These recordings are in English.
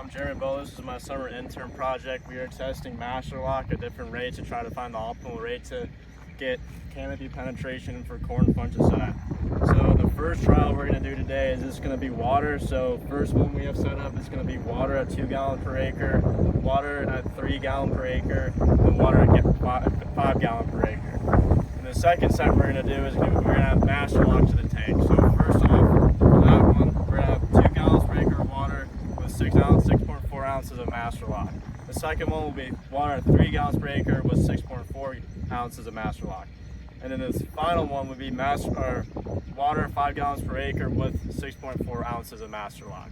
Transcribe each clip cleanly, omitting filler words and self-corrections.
I'm Jeremy Bowe. This is my summer intern project. We are testing MasterLock at different rates to try to find the optimal rate to get canopy penetration for corn fungicide. So the first trial we're going to do today is just going to be water. So first one we have set up is going to be water at 2 gallons per acre, water at 3 gallons per acre, and water at 5 gallons per acre. And the second set we're going to do is we're going to add MasterLock to the tank. So first off, for that one, we're going to have 2 gallons per acre of water with 6.4 ounces of MasterLock. The second one will be water at 3 gallons per acre with 6.4 ounces of MasterLock. And then this final one would be water 5 gallons per acre with 6.4 ounces of MasterLock.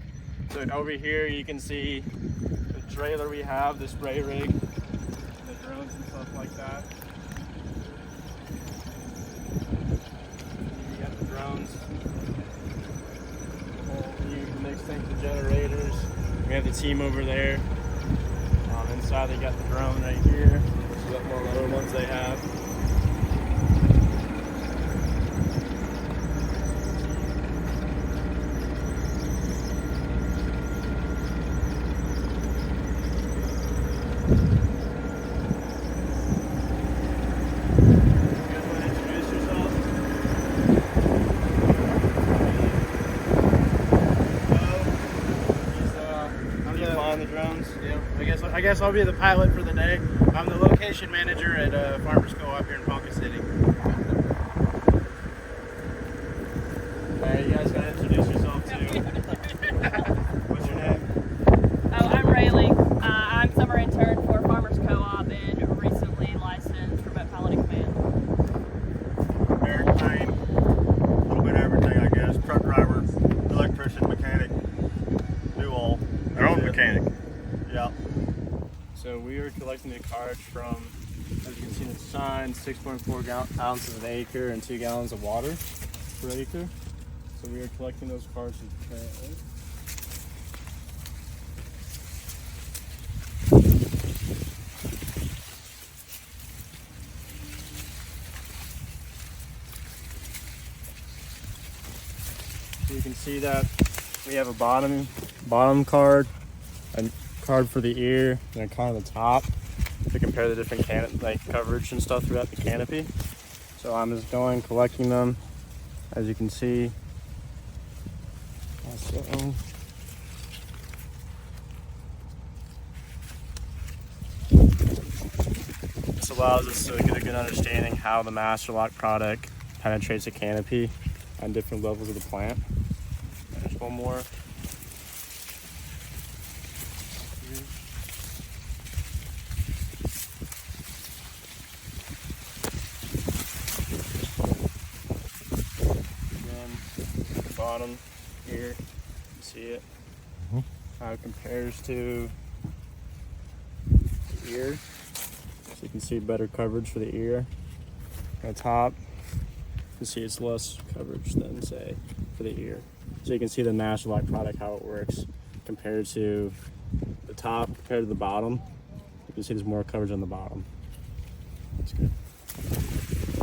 So over here you can see the trailer we have, the spray rig, the drones and stuff like that. You got the drones, the whole new mixed tank, the generators. We have the team over there. Inside they got the drone right here, which is one of the other ones they have. The drones. Yeah, I guess I'll be the pilot for the day. I'm the location manager at Farmers Co-op here in Ponca City. Alright, you guys gotta introduce yourself too. What's your name? Oh, I'm Rayleigh. I'm summer intern for Farmers Co-op and recently licensed remote piloting command. Eric Payne, a little bit of everything, I guess. Truck driver, electrician, mechanic, do all. Drone mechanic. Yeah. So we are collecting the cards from, as you can see, the sign, 6.4 ounces an acre and 2 gallons of water per acre. So we are collecting those cards currently. So you can see that we have a bottom card, a card for the ear, and a card on the top to compare the different coverage and stuff throughout the canopy. So I'm just going collecting them, as you can see. Also, this allows us to get a good understanding how the MasterLock product penetrates the canopy on different levels of the plant. There's one more. Bottom here, you can see it, how it compares to the ear. So you can see better coverage for the ear. On the top, you can see it's less coverage than, say, for the ear. So you can see the MasterLock product, how it works compared to the top, compared to the bottom. You can see there's more coverage on the bottom. That's good.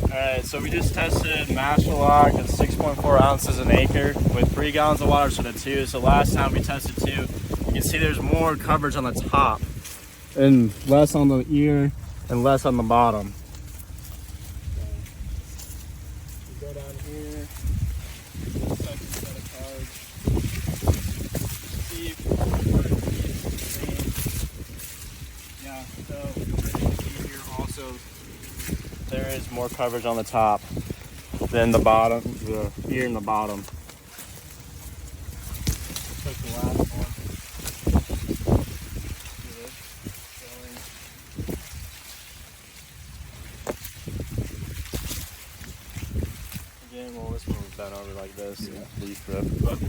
Alright, so we just tested MasterLock at 6.4 ounces an acre with 3 gallons of water instead of 2. So last time we tested 2, you can see there's more coverage on the top and less on the ear and less on the bottom. So we go down here, second set of cards. See, yeah, so you can see here also there is more coverage on the top than the bottom, the ear and the bottom. Let's take the last one. Again, well, this one was done over like this, leaf grip. But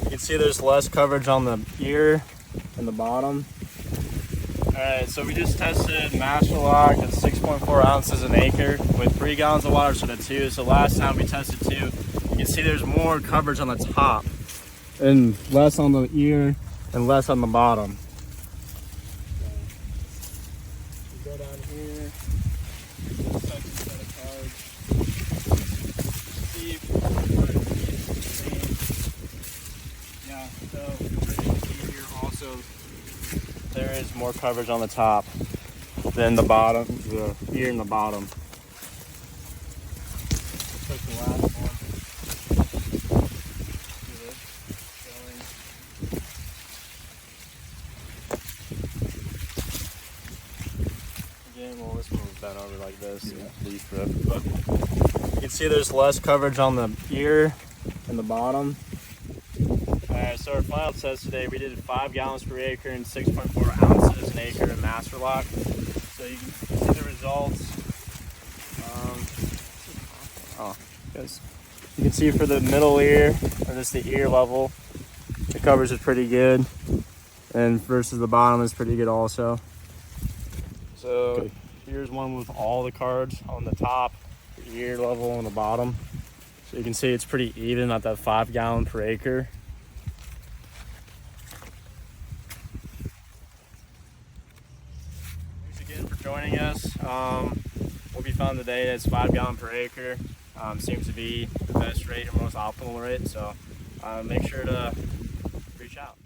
you can see there's less coverage on the ear and the bottom. Alright, so we just tested MasterLock at 6.4 ounces an acre with 3 gallons of water instead of 2. So last time we tested 2, you can see there's more coverage on the top and less on the ear and less on the bottom. So we go down here, second set of cards. See, yeah, so you can see here also there is more coverage on the top than the bottom, the ear in the bottom. Took the last one. Again, well, this one was bent over like this, leaf rip, but you can see there's less coverage on the ear and the bottom. Alright, so our final test today, we did 5 gallons per acre and 6.4 ounces an acre in MasterLock. So you can see the results. You can see for the middle ear, or just the ear level, the coverage is pretty good. And versus the bottom is pretty good also. So here's one with all the cards on the top, the ear level on the bottom. So you can see it's pretty even at that 5 gallon per acre. Thanks again for joining us. What we found today is 5 gallon per acre. Seems to be the best rate or most optimal rate. So make sure to reach out.